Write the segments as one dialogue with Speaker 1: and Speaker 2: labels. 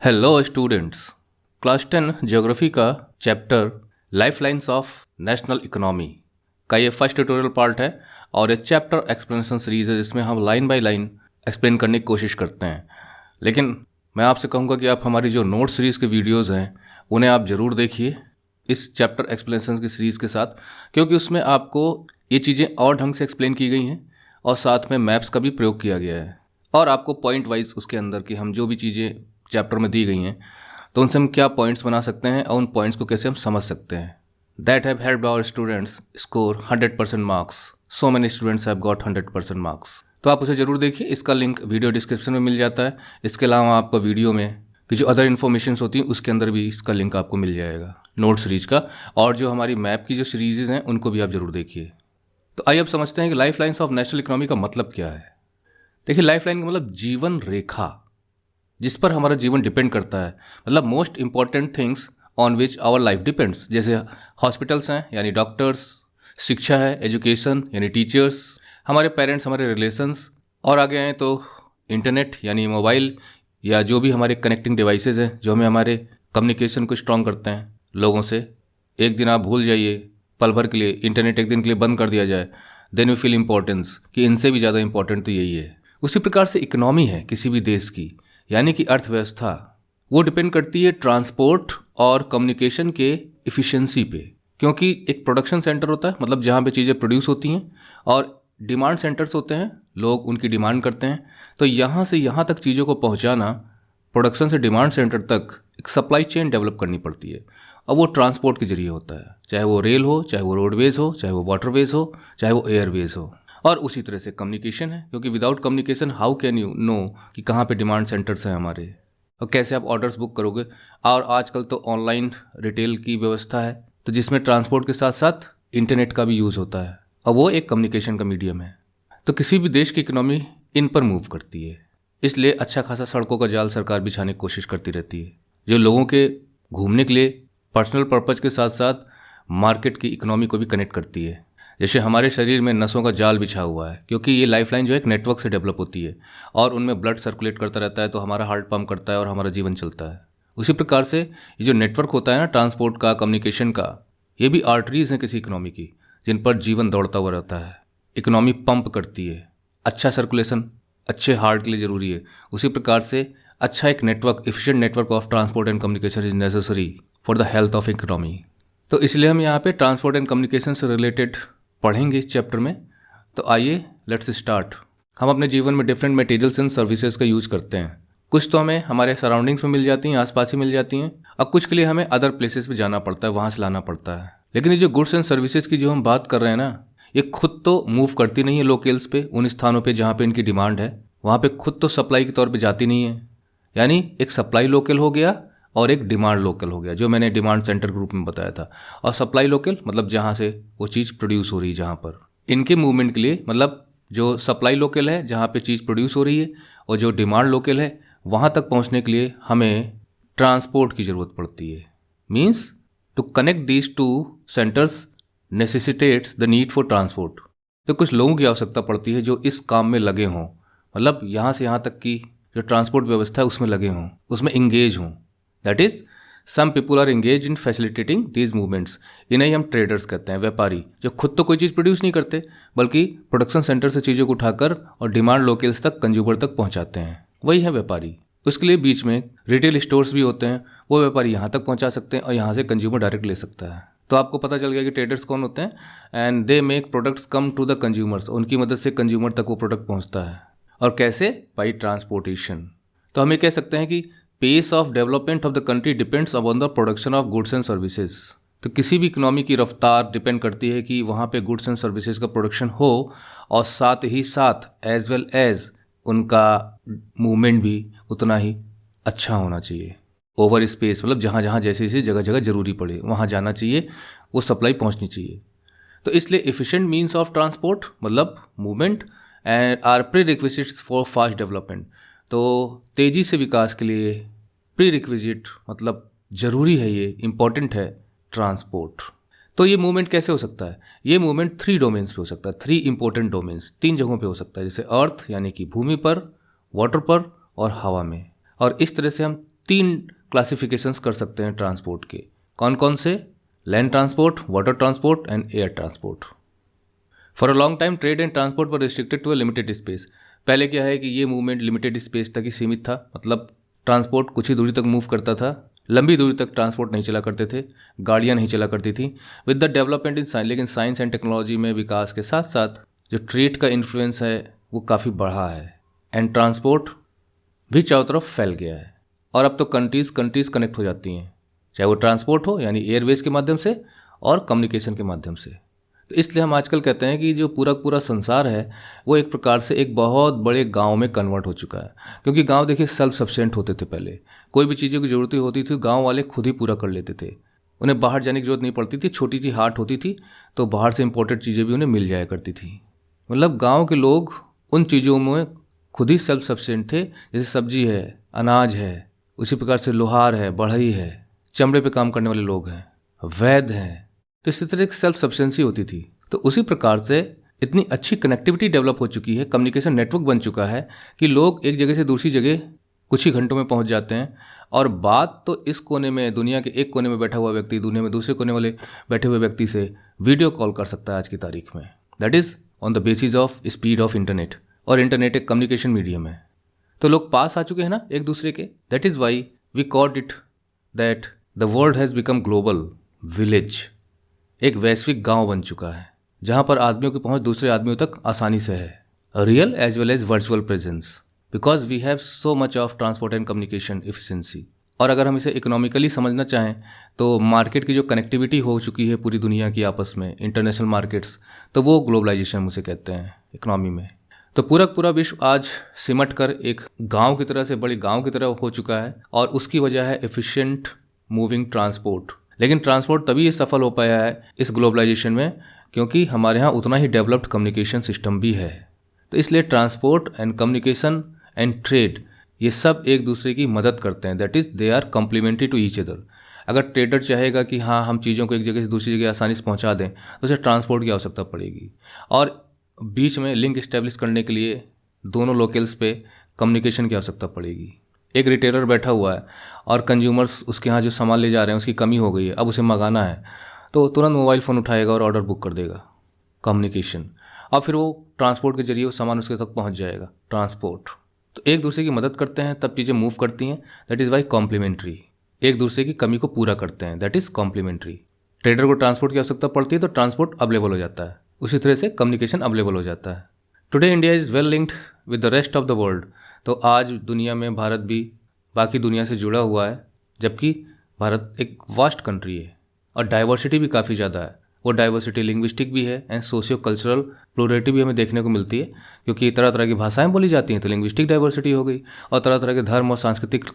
Speaker 1: Hello students. Class 10 geography का chapter lifelines of national economy का ये फर्स्ट ट्यूटोरियल पार्ट है और ये चैप्टर एक्सप्लेनेशन सीरीज है जिसमें हम लाइन बाय लाइन एक्सप्लेन करने की कोशिश करते हैं। लेकिन मैं आपसे कहूँगा कि आप हमारी जो नोट सीरीज़ के वीडियोज़ हैं उन्हें आप ज़रूर देखिए इस चैप्टर एक्सप्लेनेशन की सीरीज़ के साथ, क्योंकि उसमें आपको ये चीज़ें और ढंग से एक्सप्लेन की गई हैं और साथ में मैप्स का भी प्रयोग किया गया है और आपको पॉइंट वाइज उसके अंदर की हम जो भी चीज़ें चैप्टर में दी गई हैं तो उनसे हम क्या पॉइंट्स बना सकते हैं और उन पॉइंट्स को कैसे हम समझ सकते हैं। That have helped our students score 100% marks. So many students have got 100% marks. तो आप उसे ज़रूर देखिए, इसका लिंक वीडियो डिस्क्रिप्शन में मिल जाता है। इसके अलावा आपको वीडियो में कि जो अदर इन्फॉर्मेशन होती हैं उसके अंदर भी इसका लिंक आपको मिल जाएगा नोट सीरीज का, और जो हमारी मैप की जो सीरीज़ हैं उनको भी आप ज़रूर देखिए। तो आइए अब समझते हैं कि life lines of national economy का मतलब क्या है। देखिए, लाइफ लाइन का मतलब जीवन रेखा जिस पर हमारा जीवन डिपेंड करता है, मतलब most important things on which our life depends. जैसे हॉस्पिटल्स हैं यानी डॉक्टर्स, शिक्षा है एजुकेशन यानी टीचर्स, हमारे पेरेंट्स, हमारे रिलेशंस, और आगे आए तो इंटरनेट यानी मोबाइल या जो भी हमारे कनेक्टिंग डिवाइसेज हैं जो हमें हमारे कम्युनिकेशन को स्ट्रॉन्ग करते हैं लोगों से। एक दिन आप भूल जाइए पल भर के लिए, इंटरनेट एक दिन के लिए बंद कर दिया जाए, देन वी फील इंपॉर्टेंस कि इनसे भी ज़्यादा इंपॉर्टेंट तो यही है। उसी प्रकार से इकोनॉमी है किसी भी देश की, यानी कि अर्थव्यवस्था, वो डिपेंड करती है ट्रांसपोर्ट और कम्युनिकेशन के इफ़िशेंसी पे। क्योंकि एक प्रोडक्शन सेंटर होता है, मतलब जहाँ पे चीज़ें प्रोड्यूस होती हैं, और डिमांड सेंटर्स होते हैं, लोग उनकी डिमांड करते हैं। तो यहाँ से यहाँ तक चीज़ों को पहुँचाना, प्रोडक्शन से डिमांड सेंटर तक एक सप्लाई चेन डेवलप करनी पड़ती है, और वो ट्रांसपोर्ट के जरिए होता है, चाहे वो रेल हो, चाहे वो रोडवेज़ हो, चाहे वो वाटरवेज़ हो, चाहे वो एयरवेज़ हो। और उसी तरह से कम्युनिकेशन है, क्योंकि without communication how can you know कि कहाँ पे डिमांड सेंटर्स हैं हमारे, और कैसे आप ऑर्डर्स बुक करोगे। और आजकल तो ऑनलाइन रिटेल की व्यवस्था है, तो जिसमें ट्रांसपोर्ट के साथ साथ इंटरनेट का भी यूज़ होता है, और वो एक कम्युनिकेशन का मीडियम है। तो किसी भी देश की इकोनॉमी इन पर मूव करती है, इसलिए अच्छा खासा सड़कों का जाल सरकार बिछाने की कोशिश करती रहती है, जो लोगों के घूमने के लिए पर्सनल पर्पज़ के साथ साथ मार्केट की इकोनॉमी को भी कनेक्ट करती है। जैसे हमारे शरीर में नसों का जाल बिछा हुआ है, क्योंकि ये लाइफलाइन जो है एक नेटवर्क से डेवलप होती है और उनमें ब्लड सर्कुलेट करता रहता है, तो हमारा हार्ट पंप करता है और हमारा जीवन चलता है। उसी प्रकार से ये जो नेटवर्क होता है ना ट्रांसपोर्ट का, कम्युनिकेशन का, ये भी आर्टरीज हैं किसी इकोनॉमी की, जिन पर जीवन दौड़ता हुआ रहता है। इकोनॉमी पंप करती है, अच्छा सर्कुलेशन अच्छे हार्ट के लिए ज़रूरी है। उसी प्रकार से अच्छा एक network, efficient network of transport and communication is necessary for the health of economy. तो इसलिए हम यहाँ पे ट्रांसपोर्ट एंड कम्युनिकेशन से रिलेटेड पढ़ेंगे इस चैप्टर में। तो आइए लेट्स स्टार्ट। हम अपने जीवन में डिफरेंट मटेरियल्स एंड सर्विसेज का यूज़ करते हैं। कुछ तो हमें हमारे सराउंडिंग्स में मिल जाती हैं, आसपास ही मिल जाती हैं, और कुछ के लिए हमें अदर प्लेसेस पे जाना पड़ता है, वहाँ से लाना पड़ता है। लेकिन ये जो गुड्स एंड सर्विसेज की जो हम बात कर रहे हैं ना, ये खुद तो मूव करती नहीं है लोकल्स पे, उन स्थानों पे जहाँ पे इनकी डिमांड है, वहाँ पे खुद तो सप्लाई के तौर पे जाती नहीं है। यानी एक सप्लाई लोकल हो गया और एक डिमांड लोकल हो गया, जो मैंने डिमांड सेंटर ग्रुप में बताया था। और सप्लाई लोकल मतलब जहाँ से वो चीज़ प्रोड्यूस हो रही है, जहाँ पर इनके मूवमेंट के लिए, मतलब जो सप्लाई लोकल है जहाँ पे चीज़ प्रोड्यूस हो रही है, और जो डिमांड लोकल है वहाँ तक पहुँचने के लिए हमें ट्रांसपोर्ट की ज़रूरत पड़ती है। Means to connect these two centres necessitates the need for transport. तो कुछ लोगों की आवश्यकता पड़ती है जो इस काम में लगे हों, मतलब यहाँ से यहाँ तक की जो ट्रांसपोर्ट व्यवस्था है उसमें लगे हों, उसमें इंगेज हों। That is some people are engage in facilitating these movements. इन्हें हम ट्रेडर्स कहते हैं, व्यापारी, जो खुद तो कोई चीज़ प्रोड्यूस नहीं करते बल्कि प्रोडक्शन सेंटर से चीज़ों को उठाकर और डिमांड लोकल्स तक, कंज्यूमर तक पहुंचाते हैं, वही है व्यापारी। उसके लिए बीच में रिटेल स्टोर्स भी होते हैं, वो व्यापारी यहाँ तक पहुँचा सकते हैं और यहाँ से कंज्यूमर डायरेक्ट ले सकता है। तो आपको पता चल गया कि ट्रेडर्स कौन होते हैं, and they make products come to the consumers. उनकी मदद से कंज्यूमर तक वो प्रोडक्ट पहुँचता है, और कैसे? By transportation. तो हम ये कह सकते हैं कि pace of development of the country depends upon the production of goods and services. तो किसी भी इकोनॉमी की रफ्तार डिपेंड करती है कि वहाँ पे गुड्स एंड सर्विसेज का प्रोडक्शन हो, और साथ ही साथ एज वेल एज उनका मूवमेंट भी उतना ही अच्छा होना चाहिए। ओवर स्पेस मतलब जहाँ जहाँ जैसे जैसे जगह जगह ज़रूरी पड़े वहाँ जाना चाहिए, वो सप्लाई पहुँचनी चाहिए। तो इसलिए एफिशिएंट मीन्स ऑफ ट्रांसपोर्ट मतलब movement and are prerequisites for fast development. तो तेज़ी से विकास के लिए प्री रिक्विजिट मतलब ज़रूरी है, ये इम्पॉर्टेंट है ट्रांसपोर्ट। तो ये मूवमेंट कैसे हो सकता है? ये मूवमेंट 3 डोमेन्स पे हो सकता है, 3 इंपॉर्टेंट डोमेन्स, 3 जगहों पे हो सकता है, जैसे अर्थ यानी कि भूमि पर, वाटर पर और हवा में। और इस तरह से हम 3 क्लासिफिकेशंस कर सकते हैं ट्रांसपोर्ट के। कौन कौन से? Land transport, water transport and air transport. For a long time trade and transport were restricted to a limited space. पहले क्या है कि ये मूवमेंट लिमिटेड स्पेस तक ही सीमित था, मतलब ट्रांसपोर्ट कुछ ही दूरी तक मूव करता था, लंबी दूरी तक ट्रांसपोर्ट नहीं चला करते थे, गाड़ियाँ नहीं चला करती थी। With the development in science, लेकिन साइंस एंड टेक्नोलॉजी में विकास के साथ साथ जो ट्रेड का इन्फ्लुएंस है वो काफ़ी बढ़ा है एंड ट्रांसपोर्ट भी चारों तरफ फैल गया है। और अब तो कंट्रीज़ कनेक्ट हो जाती हैं, चाहे वो ट्रांसपोर्ट हो यानी एयरवेज के माध्यम से और कम्युनिकेशन के माध्यम से। तो इसलिए हम आजकल कहते हैं कि जो पूरा संसार है वो एक प्रकार से एक बहुत बड़े गांव में कन्वर्ट हो चुका है। क्योंकि गांव देखिए सेल्फ सफिशिएंट होते थे, पहले कोई भी चीज़ों की ज़रूरत होती थी गांव वाले खुद ही पूरा कर लेते थे, उन्हें बाहर जाने की जरूरत नहीं पड़ती थी। छोटी सी हाट होती थी तो बाहर से इंपोर्टेड चीज़ें भी उन्हें मिल जाया करती थी। मतलब गाँव के लोग उन चीज़ों में खुद ही सेल्फ सफिशिएंट थे, जैसे सब्जी है, अनाज है, उसी प्रकार से लोहार है, बढ़ई है, चमड़े पे काम करने वाले लोग हैं, वैद्य हैं। तो इसी तरह एक सेल्फ सफिशिएंसी होती थी। तो उसी प्रकार से इतनी अच्छी कनेक्टिविटी डेवलप हो चुकी है, कम्युनिकेशन नेटवर्क बन चुका है कि लोग एक जगह से दूसरी जगह कुछ ही घंटों में पहुंच जाते हैं। और बात तो इस कोने में, दुनिया के एक कोने में बैठा हुआ व्यक्ति दुनिया में दूसरे कोने वाले बैठे हुए व्यक्ति से वीडियो कॉल कर सकता है आज की तारीख में। That is on the basis of speed of internet. और इंटरनेट एक कम्युनिकेशन मीडियम है, तो लोग पास आ चुके हैं ना एक दूसरे के। That is why we called it that the world has become global village. एक वैश्विक गांव बन चुका है जहां पर आदमियों की पहुंच दूसरे आदमियों तक आसानी से है, real as well as virtual presence, because we have so much of transport and communication efficiency. और अगर हम इसे इकोनॉमिकली समझना चाहें तो मार्केट की जो कनेक्टिविटी हो चुकी है पूरी दुनिया की आपस में, इंटरनेशनल मार्केट्स, तो वो ग्लोबलाइजेशन हम उसे कहते हैं इकोनॉमी में। तो पूरा विश्व आज सिमट कर एक गांव की तरह से, बड़े गांव की तरह हो चुका है और उसकी वजह है एफिशिएंट मूविंग ट्रांसपोर्ट। लेकिन ट्रांसपोर्ट तभी ये सफल हो पाया है इस ग्लोबलाइजेशन में क्योंकि हमारे यहाँ उतना ही डेवलप्ड कम्युनिकेशन सिस्टम भी है। तो इसलिए transport and communication and trade ये सब एक दूसरे की मदद करते हैं। That is they are complementary to each other. अगर ट्रेडर चाहेगा कि हाँ हम चीज़ों को एक जगह से दूसरी जगह आसानी से पहुँचा दें तो उसे ट्रांसपोर्ट की आवश्यकता पड़ेगी और बीच में लिंक इस्टेब्लिश करने के लिए दोनों लोकल्स पे कम्युनिकेशन की आवश्यकता पड़ेगी। एक रिटेलर बैठा हुआ है और कंज्यूमर्स उसके यहाँ जो सामान ले जा रहे हैं उसकी कमी हो गई है, अब उसे मंगाना है तो तुरंत मोबाइल फ़ोन उठाएगा और ऑर्डर बुक कर देगा, कम्युनिकेशन। और फिर वो ट्रांसपोर्ट के जरिए वो सामान उसके तक पहुँच जाएगा, ट्रांसपोर्ट। तो एक दूसरे की मदद करते हैं तब चीज़ें मूव करती हैं। दैट इज़ वाई कॉम्प्लीमेंट्री, एक दूसरे की कमी को पूरा करते हैं, दैट इज़ कॉम्प्लीमेंट्री। ट्रेडर को ट्रांसपोर्ट की आवश्यकता पड़ती है तो ट्रांसपोर्ट अवेलेबल हो जाता है, उसी तरह से कम्युनिकेशन अवेलेबल हो जाता है। Today India is well linked with the rest of the world. तो आज दुनिया में भारत भी बाकी दुनिया से जुड़ा हुआ है, जबकि भारत एक वास्ट कंट्री है और डाइवर्सिटी भी काफ़ी ज़्यादा है। वो डाइवर्सिटी लिंग्विस्टिक भी है एंड सोशियो कल्चरल प्लूरिटी भी हमें देखने को मिलती है, क्योंकि तरह तरह की भाषाएं बोली जाती हैं तो लिंग्विस्टिक डाइवर्सिटी हो गई, और तरह तरह के धर्म और सांस्कृतिक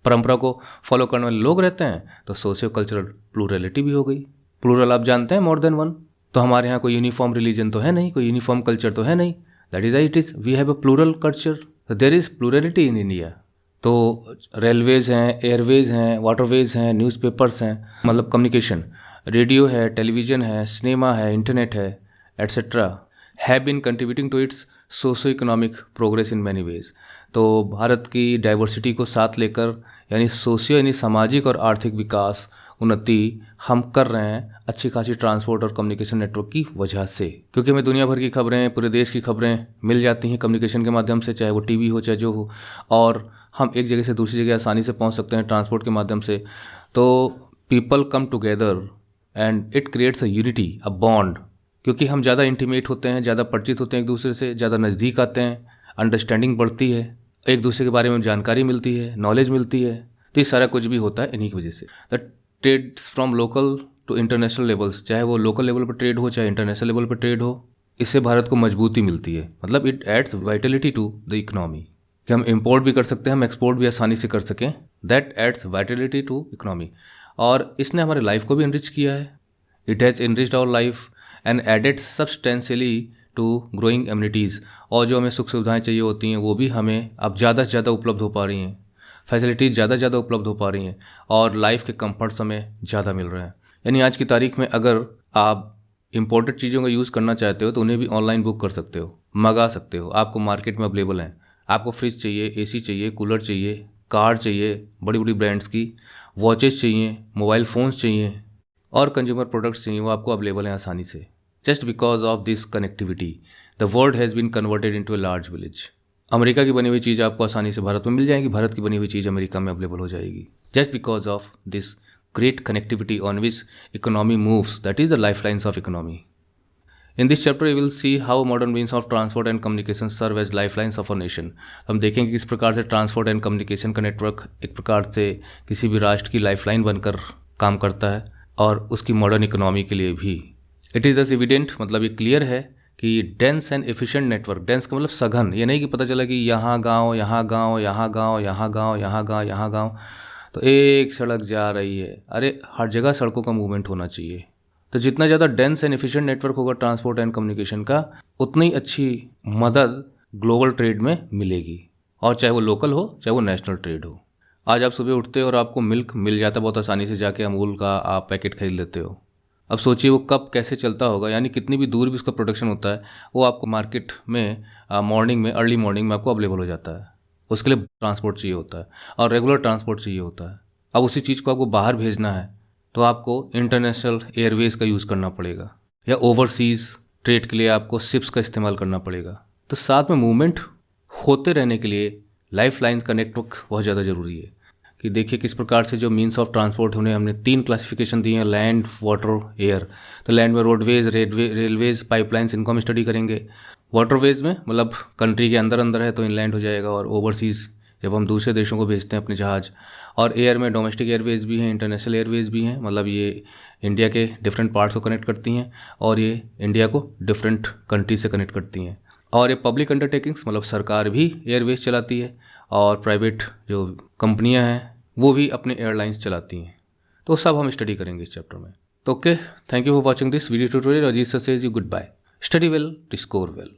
Speaker 1: परंपरा को फॉलो करने वाले लोग रहते हैं तो सोशियो कल्चरल प्लूरलिटी भी हो गई। प्लूरल आप जानते हैं, मोर देन वन। तो हमारे यहाँ कोई यूनिफॉर्म रिलीजन तो है नहीं, कोई यूनिफॉर्म कल्चर तो है नहीं। That is it is we have a plural culture, there is plurality in India. तो रेलवेज़ हैं, एयरवेज़ हैं, वाटरवेज़ हैं, न्यूज़पेपर्स हैं, मतलब कम्युनिकेशन, रेडियो है, टेलीविज़न है, सिनेमा है, इंटरनेट है, etcetera have been contributing to its socio economic progress in many ways. तो भारत की डाइवर्सिटी को साथ लेकर यानी सोशियो यानी सामाजिक और आर्थिक विकास उन्नति हम कर रहे हैं अच्छी खासी ट्रांसपोर्ट और कम्युनिकेशन नेटवर्क की वजह से, क्योंकि हमें दुनिया भर की खबरें, पूरे देश की खबरें मिल जाती हैं कम्युनिकेशन के माध्यम से, चाहे वो टीवी हो चाहे जो हो, और हम एक जगह से दूसरी जगह आसानी से पहुंच सकते हैं ट्रांसपोर्ट के माध्यम से। तो people come together and it creates a unity, a bond, क्योंकि हम ज़्यादा इंटीमेट होते हैं, ज़्यादा परिचित होते हैं एक दूसरे से, ज़्यादा नज़दीक आते हैं, अंडरस्टैंडिंग बढ़ती है, एक दूसरे के बारे में जानकारी मिलती है, नॉलेज मिलती है। तो ये सारा कुछ भी होता है इन्हीं की वजह से। The trades from local to international levels, चाहे वो लोकल लेवल पर ट्रेड हो चाहे इंटरनेशनल लेवल पर ट्रेड हो, इससे भारत को मजबूती मिलती है। मतलब it aids vitality to the economy, कि हम इम्पोर्ट भी कर सकते हैं, हम एक्सपोर्ट भी आसानी से कर सकें। That aids vitality to economy. और इसने हमारे लाइफ को भी इनरिच किया है। It has enriched our life and added substantially to growing amenities. और जो हमें सुख सुविधाएं चाहिए होती हैं वो भी हमें अब ज़्यादा से ज़्यादा उपलब्ध हो पा रही हैं, फैसिलिटीज़ ज़्यादा से ज़्यादा उपलब्ध हो पा रही हैं, और लाइफ के कंफर्ट्स हमें ज़्यादा मिल रहे हैं। यानी आज की तारीख में अगर आप इंपोर्टेड चीज़ों का यूज़ करना चाहते हो तो उन्हें भी ऑनलाइन बुक कर सकते हो, मंगा सकते हो, आपको मार्केट में अवेलेबल हैं। आपको फ्रिज चाहिए, एसी चाहिए, कूलर चाहिए, कार चाहिए बड़ी बड़ी ब्रांड्स की, वॉचेस चाहिए, मोबाइल फ़ोन्स चाहिए और कंज्यूमर प्रोडक्ट्स चाहिए, वो आपको अवेलेबल हैं आसानी से। Just because of this connectivity the world has been converted into a large village. America की बनी हुई चीज़ आपको आसानी से भारत में मिल जाएगी, भारत की बनी हुई चीज़ अमेरिका में अवेलेबल हो जाएगी। Just because of this great connectivity on which economy moves, that is the lifelines of economy. In this chapter we will see how modern means of transport and communication serve as lifelines of a nation. हम देखेंगे किस प्रकार से transport and communication का network एक प्रकार से किसी भी राष्ट्र की लाइफलाइन बनकर काम करता है और उसकी मॉडर्न इकोनॉमी के लिए भी। इट इज़ दस एविडेंट, मतलब ये क्लियर है कि dense and efficient network, dense का मतलब सघन, ये नहीं कि पता चला कि यहाँ गाँव यहाँ गाँव यहाँ गाँव यहाँ गाँव यहाँ गाँव यहाँ गाँव तो एक सड़क जा रही है। अरे हर जगह सड़कों का मूवमेंट होना चाहिए। तो जितना ज़्यादा डेंस एंड एफिशिएंट नेटवर्क होगा ट्रांसपोर्ट एंड कम्युनिकेशन का, उतनी अच्छी मदद ग्लोबल ट्रेड में मिलेगी, और चाहे वो लोकल हो चाहे वो नेशनल ट्रेड हो। आज आप सुबह उठते हो और आपको मिल्क मिल जाता है बहुत आसानी से, जाके अमूल का आप पैकेट खरीद लेते हो। अब सोचिए वो कब कैसे चलता होगा, यानी कितनी भी दूर भी उसका प्रोडक्शन होता है वो आपको मार्केट में मॉर्निंग में, अर्ली मॉर्निंग में आपको अवेलेबल हो जाता है। उसके लिए ट्रांसपोर्ट चाहिए होता है और रेगुलर ट्रांसपोर्ट चाहिए होता है। अब उसी चीज़ को आपको बाहर भेजना है तो आपको इंटरनेशनल एयरवेज़ का यूज़ करना पड़ेगा, या ओवरसीज़ ट्रेड के लिए आपको शिप्स का इस्तेमाल करना पड़ेगा। तो साथ में मूवमेंट होते रहने के लिए लाइफ लाइन्स का नेटवर्क बहुत ज़्यादा ज़रूरी है। कि देखिए किस प्रकार से जो मीन्स ऑफ ट्रांसपोर्ट उन्हें हमने 3 क्लासिफिकेशन दी हैं, लैंड, वाटर, एयर। तो लैंड में रोडवेज, रेलवेज, पाइपलाइंस, इनको हम स्टडी करेंगे। वाटरवेज में मतलब कंट्री के अंदर अंदर है तो इनलैंड हो जाएगा, और ओवरसीज़ जब हम दूसरे देशों को भेजते हैं अपने जहाज़। और एयर में डोमेस्टिक एयरवेज भी हैं, इंटरनेशनल एयरवेज भी हैं, मतलब ये इंडिया के डिफरेंट पार्ट्स को कनेक्ट करती हैं और ये इंडिया को डिफरेंट कंट्री से कनेक्ट करती हैं। और ये पब्लिक अंडरटेकिंग्स, मतलब सरकार भी एयरवेज चलाती है और प्राइवेट जो कंपनियां हैं वो भी अपने एयरलाइंस चलाती हैं। तो सब हम स्टडी करेंगे इस चैप्टर में। तो okay, thank you for watching this video tutorial. Ajit sir says you goodbye. Study well to score well.